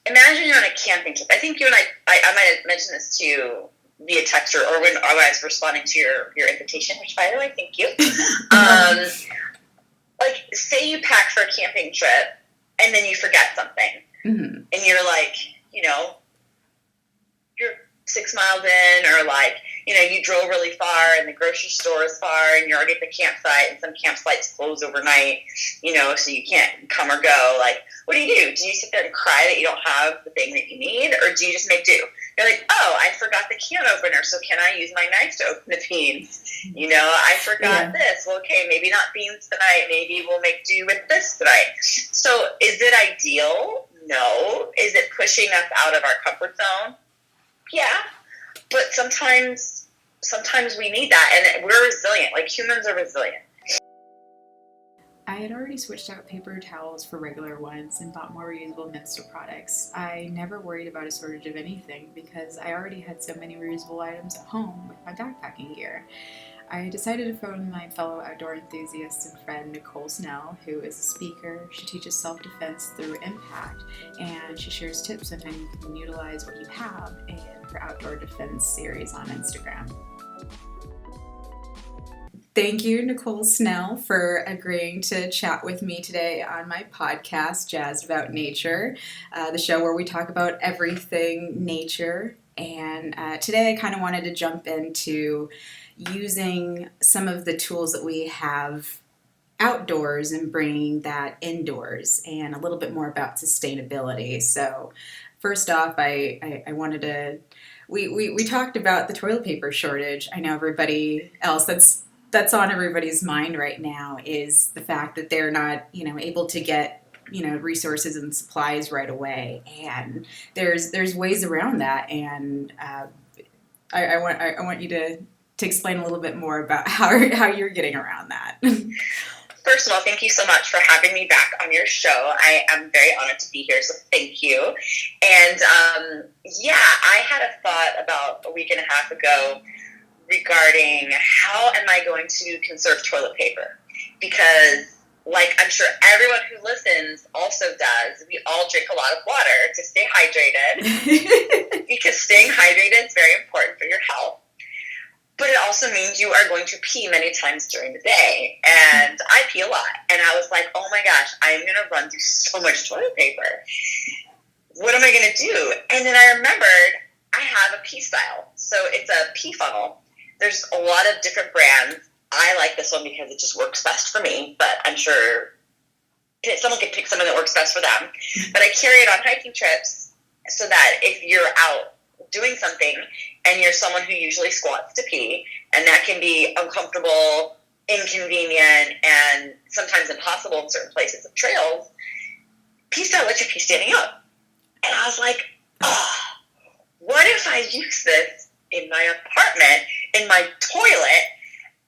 imagine you're on a camping trip. I think you and I might have mentioned this to you via text or when I was responding to your invitation, which, by the way, thank you. Like, say you pack for a camping trip and then you forget something. Mm-hmm. And you're like, you're 6 miles in, or like, you drove really far and the grocery store is far and you're already at the campsite and some campsites close overnight, so you can't come or go. Like, what do? Do you sit there and cry that you don't have the thing that you need, or do you just make do? You're like, oh, I forgot the can opener, so can I use my knife to open the beans? I forgot this. Well, okay, maybe not beans tonight. Maybe we'll make do with this tonight. So is it ideal? No. Is it pushing us out of our comfort zone? Yeah. But sometimes we need that, and we're resilient. Like, humans are resilient. I had already switched out paper towels for regular ones and bought more reusable Minster products. I never worried about a shortage of anything because I already had so many reusable items at home with my backpacking gear. I decided to phone my fellow outdoor enthusiast and friend Nicole Snell, who is a speaker. She teaches self-defense through impact, and she shares tips on how you can utilize what you have in her outdoor defense series on Instagram. Thank you, Nicole Snell, for agreeing to chat with me today on my podcast, Jazzed About Nature, the show where we talk about everything nature. And today I kind of wanted to jump into using some of the tools that we have outdoors and bringing that indoors, and a little bit more about sustainability. So first off, I wanted to, we talked about the toilet paper shortage. I know everybody else that's on everybody's mind right now is the fact that they're not, able to get, resources and supplies right away. And there's ways around that. And I want you to explain a little bit more about how you're getting around that. First of all, thank you so much for having me back on your show. I am very honored to be here, so thank you. And I had a thought about a week and a half ago regarding how am I going to conserve toilet paper? Because, like I'm sure everyone who listens also does, we all drink a lot of water to stay hydrated because staying hydrated is very important for your health. But it also means you are going to pee many times during the day. And I pee a lot. And I was like, oh my gosh, I'm going to run through so much toilet paper. What am I going to do? And then I remembered I have a pee style. So it's a pee funnel. There's a lot of different brands. I like this one because it just works best for me. But I'm sure someone could pick something that works best for them. But I carry it on hiking trips so that if you're out doing something and you're someone who usually squats to pee, and that can be uncomfortable, inconvenient, and sometimes impossible in certain places of trails, pee style lets you pee standing up. And I was like, what if I use this in my apartment, in my toilet,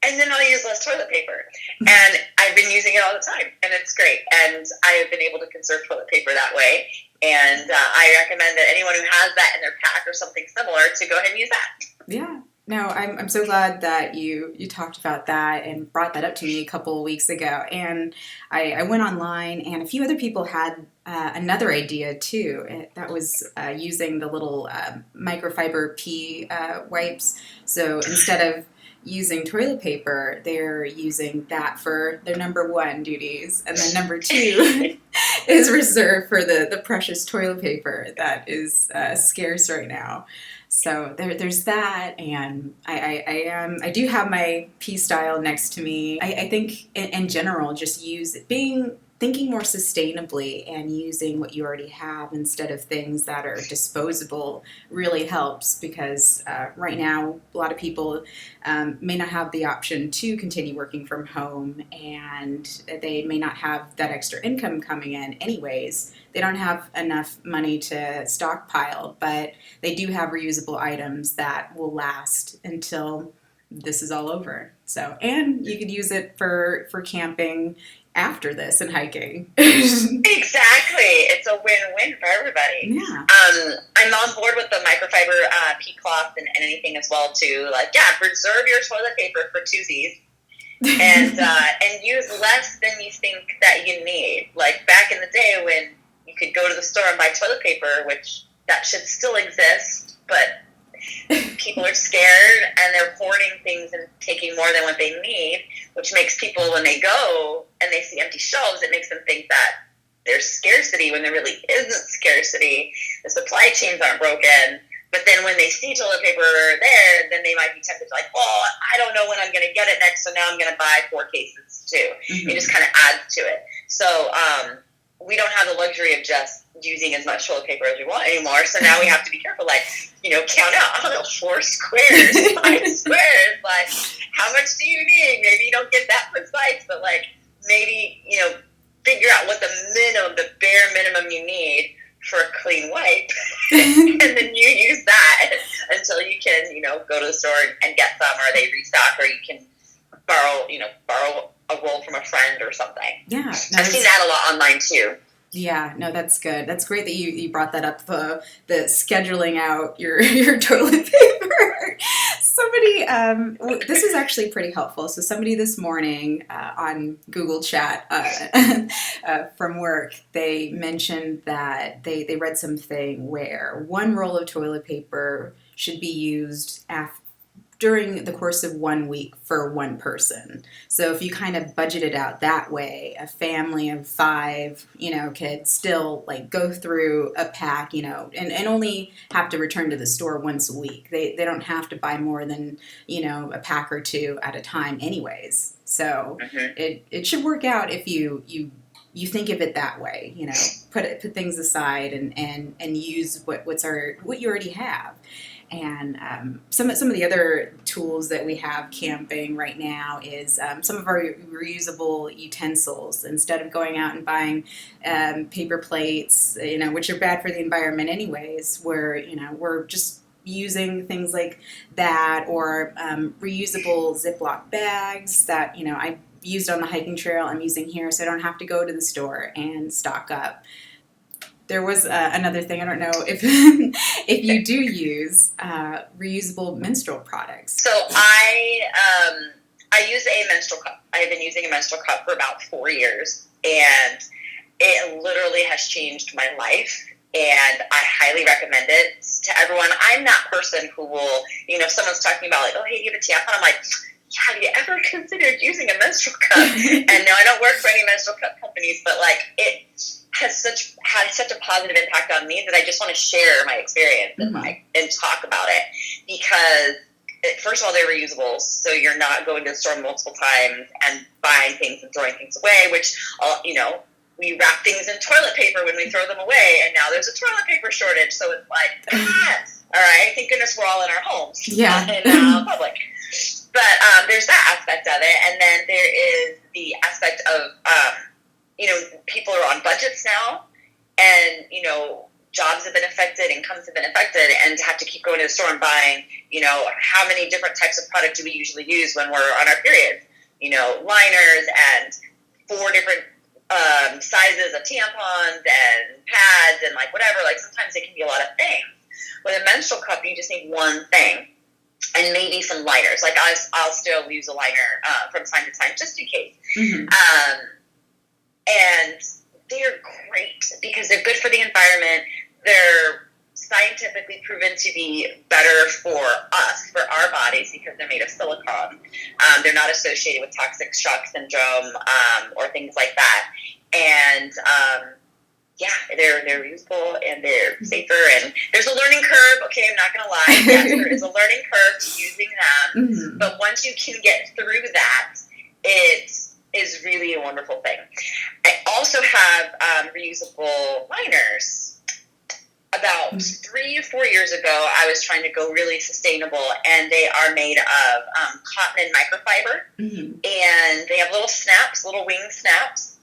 and then I'll use less toilet paper? And I've been using it all the time, and it's great. And I have been able to conserve toilet paper that way. And I recommend that anyone who has that in their pack or something similar to go ahead and use that. Yeah. No, I'm so glad that you talked about that and brought that up to me a couple of weeks ago. And I went online, and a few other people had another idea too. That was using the little microfiber pee wipes. So instead of using toilet paper, they're using that for their number one duties, and then number two is reserved for the precious toilet paper that is scarce right now. So there's that, and I do have my pee style next to me. I think in general, just thinking more sustainably and using what you already have instead of things that are disposable really helps, because right now a lot of people may not have the option to continue working from home, and they may not have that extra income coming in anyways. They don't have enough money to stockpile, but they do have reusable items that will last until this is all over. So, and you could use it for camping after this and hiking. Exactly. It's a win-win for everybody. Yeah. I'm on board with the microfiber pea cloth and anything as well too. Like, preserve your toilet paper for twosies and use less than you think that you need. Like back in the day when, you could go to the store and buy toilet paper, which that should still exist, but people are scared and they're hoarding things and taking more than what they need, which makes people, when they go and they see empty shelves, it makes them think that there's scarcity when there really isn't scarcity. The supply chains aren't broken. But then when they see toilet paper there, then they might be tempted to like, well, I don't know when I'm going to get it next, so now I'm going to buy 4 cases too. It just kind of adds to it. So we don't have the luxury of just using as much toilet paper as we want anymore. So now we have to be careful, like, count out, I don't know, 4 squares, 5 squares. Like, how much do you need? Maybe you don't get that precise, but like maybe, figure out what the bare minimum you need for a clean wipe, and then you use that until you can, go to the store and get some, or they restock, or you can borrow a roll from a friend or something. Yeah, I've seen that a lot online too. Yeah, no, that's good. That's great that you brought that up, the scheduling out your toilet paper. Somebody, this is actually pretty helpful. So somebody this morning on Google Chat from work, they mentioned that they read something where 1 roll of toilet paper should be used during the course of 1 week for 1 person. So if you kind of budget it out that way, a family of 5, could still like go through a pack, and only have to return to the store once a week. They don't have to buy more than, a pack or 2 at a time anyways. So it should work out if you think of it that way, put things aside and use what you already have. And some of the other tools that we have camping right now is some of our reusable utensils. Instead of going out and buying paper plates, which are bad for the environment anyways, we're just using things like that, or reusable Ziploc bags that I used on the hiking trail. I'm using here, so I don't have to go to the store and stock up. There was another thing. I don't know if if you do use reusable menstrual products. So I use a menstrual cup. I have been using a menstrual cup for about 4 years, and it literally has changed my life. And I highly recommend it to everyone. I'm that person who will, if someone's talking about like, oh, hey, you have a tampon, I'm like, have you ever considered using a menstrual cup? And no, I don't work for any menstrual cup companies, but like it had such a positive impact on me that I just want to share my experience and talk about it, because first of all, they're reusable, so you're not going to the store multiple times and buying things and throwing things away, which we wrap things in toilet paper when we throw them away, and now there's a toilet paper shortage, so it's like, all right, thank goodness we're all in our homes, in public. But there's that aspect of it, and then there is the aspect of people are on budgets now, and jobs have been affected, incomes have been affected, and to have to keep going to the store and buying, how many different types of product do we usually use when we're on our periods? Liners and 4 different sizes of tampons and pads and like whatever. Like sometimes it can be a lot of things. With a menstrual cup, you just need 1 thing. And maybe some liners. Like I'll still use a liner from time to time, just in case. And they're great because they're good for the environment. They're scientifically proven to be better for us, for our bodies, because they're made of silicone. They're not associated with toxic shock syndrome or things like that. And they're reusable and they're safer. And there's a learning curve. Okay, I'm not going to lie. Yes, there is a learning curve to using them. But once you can get through that, it is really a wonderful thing. I also have reusable liners. About 3 or 4 years ago, I was trying to go really sustainable, and they are made of cotton and microfiber, and they have little snaps, little wing snaps,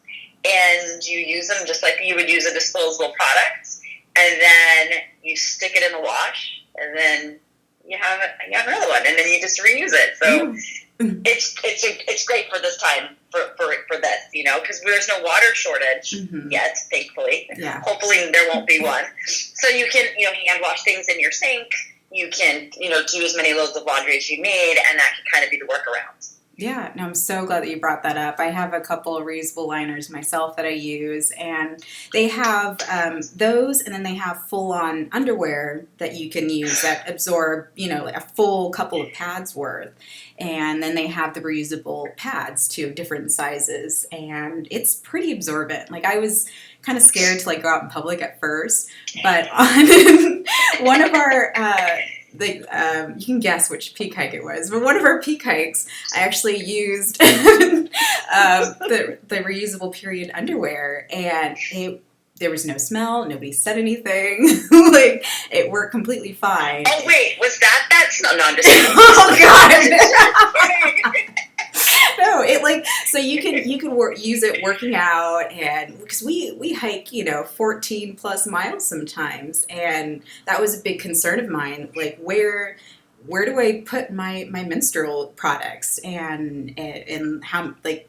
and you use them just like you would use a disposable product, and then you stick it in the wash, and then you have another one, and then you just reuse it. So it's great for this time for this, because there's no water shortage yet, thankfully. Yeah. Hopefully there won't be one. So you can hand wash things in your sink. You can do as many loads of laundry as you need, and that can kind of be the workaround. Yeah, no, I'm so glad that you brought that up. I have a couple of reusable liners myself that I use, and they have those, and then they have full-on underwear that you can use that absorb, like a full couple of pads worth. And then they have the reusable pads too, different sizes, and it's pretty absorbent. Like I was kind of scared to like go out in public at first, but on one of our you can guess which peak hike it was, but one of our peak hikes, I actually used the reusable period underwear, and there was no smell. Nobody said anything. Like it worked completely fine. Oh wait, was that smell? No, I'm just kidding. Oh God. No, so you can use it working out, and because we hike 14 plus miles sometimes, and that was a big concern of mine, like where do I put my menstrual products, and how, like,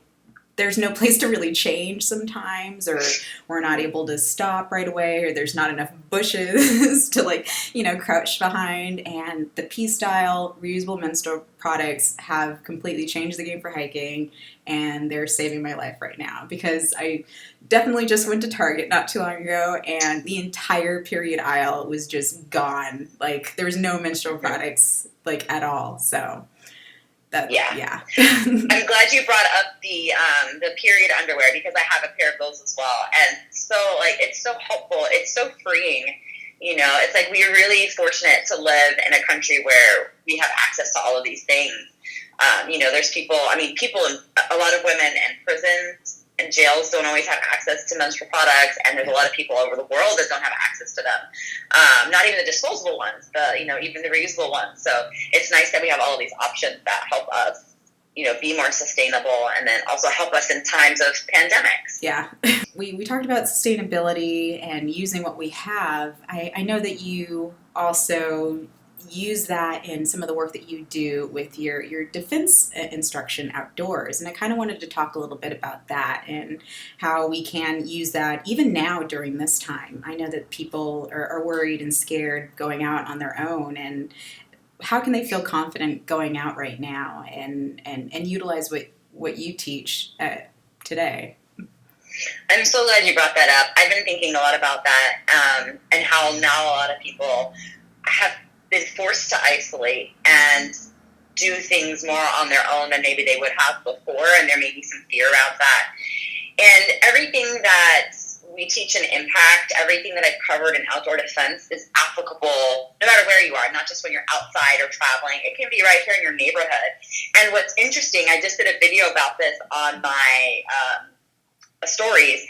there's no place to really change sometimes, or we're not able to stop right away, or there's not enough bushes to crouch behind. And the P-Style reusable menstrual products have completely changed the game for hiking, and they're saving my life right now, because I definitely just went to Target not too long ago, and the entire period aisle was just gone. Like there was no menstrual products at all. So yeah. I'm glad you brought up the period underwear, because I have a pair of those as well, and so it's so helpful. It's so freeing. It's like we're really fortunate to live in a country where we have access to all of these things. There's people. A lot of women in prisons and jails don't always have access to menstrual products, and there's a lot of people over the world that don't have access to them. Not even the disposable ones, even the reusable ones. So it's nice that we have all of these options that help us, be more sustainable, and then also help us in times of pandemics. Yeah. We talked about sustainability and using what we have. I know that you also use that in some of the work that you do with your defense instruction outdoors. And I kind of wanted to talk a little bit about that and how we can use that even now during this time. I know that people are worried and scared going out on their own, and how can they feel confident going out right now and utilize what you teach today? I'm so glad you brought that up. I've been thinking a lot about that, and how now a lot of people have been forced to isolate and do things more on their own than maybe they would have before, and there may be some fear around that. And everything that we teach in Impact, everything that I've covered in outdoor defense is applicable no matter where you are, not just when you're outside or traveling. It can be right here in your neighborhood. And what's interesting, I just did a video about this on my stories.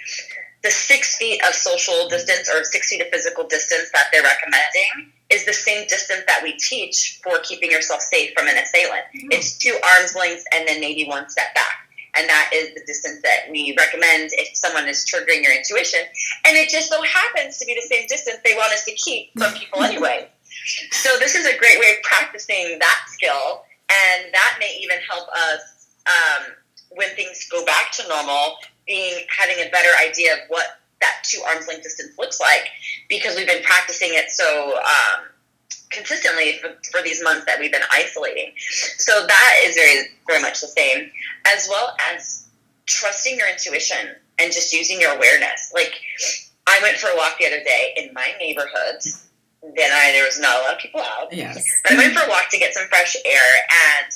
The 6 feet of social distance, or 6 feet of physical distance that they're recommending, is the same distance that we teach for keeping yourself safe from an assailant. Mm-hmm. It's 2 arms lengths and then maybe 1 step back. And that is the distance that we recommend if someone is triggering your intuition. And it just so happens to be the same distance they want us to keep from people anyway. So this is a great way of practicing that skill. And that may even help us when things go back to normal, having a better idea of what that 2 arms length distance looks like, because we've been practicing it so consistently for these months that we've been isolating. So that is very, very much the same, as well as trusting your intuition and just using your awareness. Like, I went for a walk the other day in my neighborhood. There was not a lot of people out. Yes. But I went for a walk to get some fresh air, and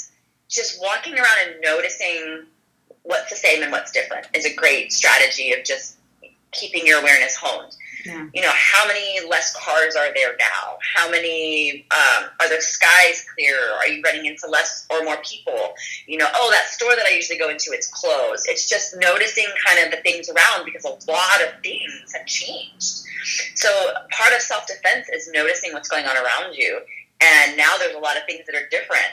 just walking around and noticing what's the same and what's different is a great strategy of just keeping your awareness honed. Yeah. How many less cars are there now? How many, are the skies clear? Are you running into less or more people? That store that I usually go into, it's closed. It's just noticing kind of the things around, because a lot of things have changed. So part of self-defense is noticing what's going on around you. And now there's a lot of things that are different.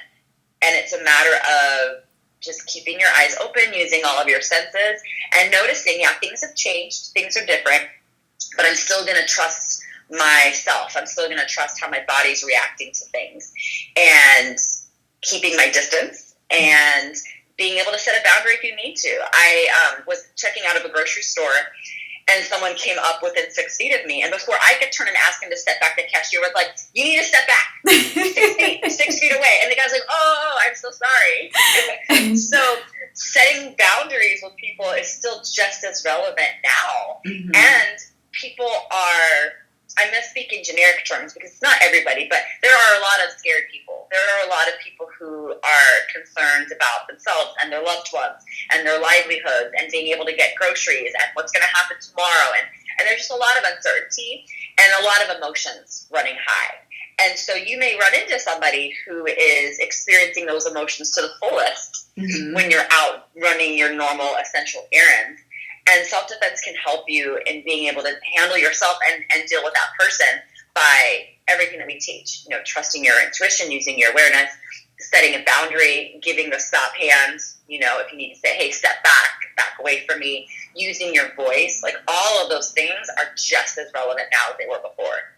And it's a matter of just keeping your eyes open, using all of your senses, and noticing, things have changed, things are different, but I'm still going to trust myself. I'm still going to trust how my body's reacting to things, and keeping my distance, and being able to set a boundary if you need to. I was checking out of a grocery store, and someone came up within 6 feet of me, and before I could turn and ask him to step back, the cashier was like, "You need to step back 6 feet away." And the guy's like, "Oh, I'm so sorry." So setting boundaries with people is still just as relevant now. Mm-hmm. And people are, I'm going to speak in generic terms because it's not everybody, but there are a lot of scared people. There are a lot of people who are concerned about themselves and their loved ones and their livelihoods and being able to get groceries and what's going to happen tomorrow. And there's just a lot of uncertainty and a lot of emotions running high. And so you may run into somebody who is experiencing those emotions to the fullest mm-hmm. when you're out running your normal essential errands. And self-defense can help you in being able to handle yourself and deal with that person by everything that we teach. You know, trusting your intuition, using your awareness, setting a boundary, giving the stop hands. You know, if you need to say, "Hey, step back away from me," using your voice. Like, all of those things are just as relevant now as they were before.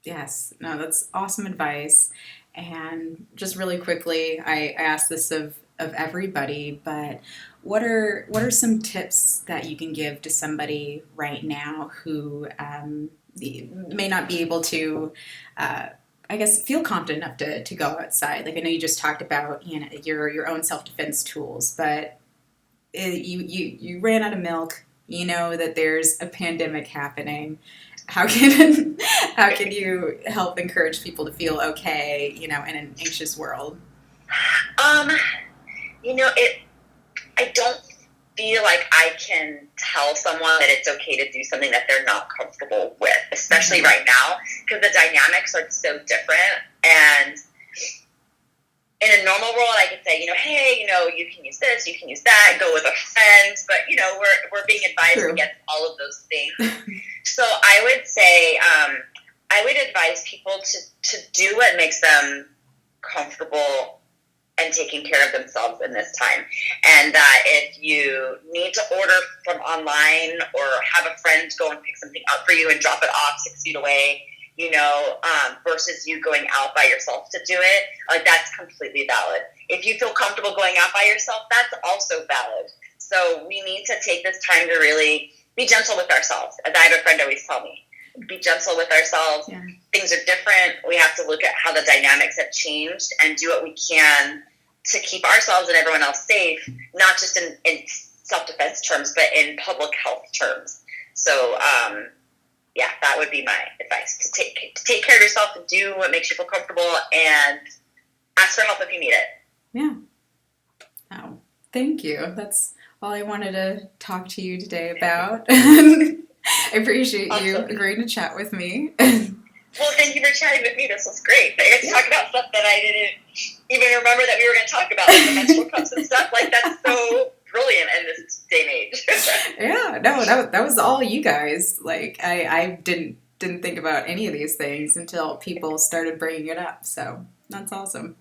Yes. No, that's awesome advice. And just really quickly, I asked this of everybody, but what are some tips that you can give to somebody right now who may not be able to, I guess, feel confident enough to go outside? Like, I know you just talked about, you know, your own self-defense tools, but you ran out of milk. You know that there's a pandemic happening. How can you help encourage people to feel okay, you know, in an anxious world? You know, I don't feel like I can tell someone that it's okay to do something that they're not comfortable with, especially right now, because the dynamics are so different. And in a normal world, I could say, you know, "Hey, you know, you can use this, you can use that, go with a friend," but, you know, we're being advised True. against all of those things. So I would say, I would advise people to do what makes them comfortable and taking care of themselves in this time. And that if you need to order from online or have a friend go and pick something up for you and drop it off 6 feet away, you know, versus you going out by yourself to do it, like, that's completely valid. If you feel comfortable going out by yourself, that's also valid. So we need to take this time to really be gentle with ourselves. As I have a friend always tell me, be gentle with ourselves. Yeah. Things are different. We have to look at how the dynamics have changed and do what we can to keep ourselves and everyone else safe, not just in self-defense terms, but in public health terms. So, yeah, that would be my advice, to take care of yourself and do what makes you feel comfortable and ask for help if you need it. Yeah. Oh, thank you. That's all I wanted to talk to you today about. I appreciate you agreeing to chat with me. Well, thank you for chatting with me. This was great. I got to talk about stuff that I didn't even remember that we were going to talk about, like the menstrual cups and stuff. Like, that's so brilliant in this day and age. Yeah, no, that was all you guys. Like, I didn't think about any of these things until people started bringing it up. So that's awesome.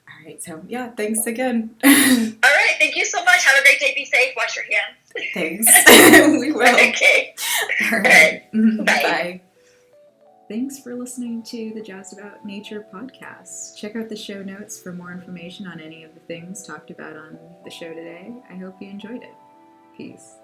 All right, so yeah, thanks again. All right, thank you so much. Have a great day. Be safe. Wash your hands. Thanks. We will. Okay. All right. Bye. Bye. Thanks for listening to the Jazzed About Nature podcast. Check out the show notes for more information on any of the things talked about on the show today. I hope you enjoyed it. Peace.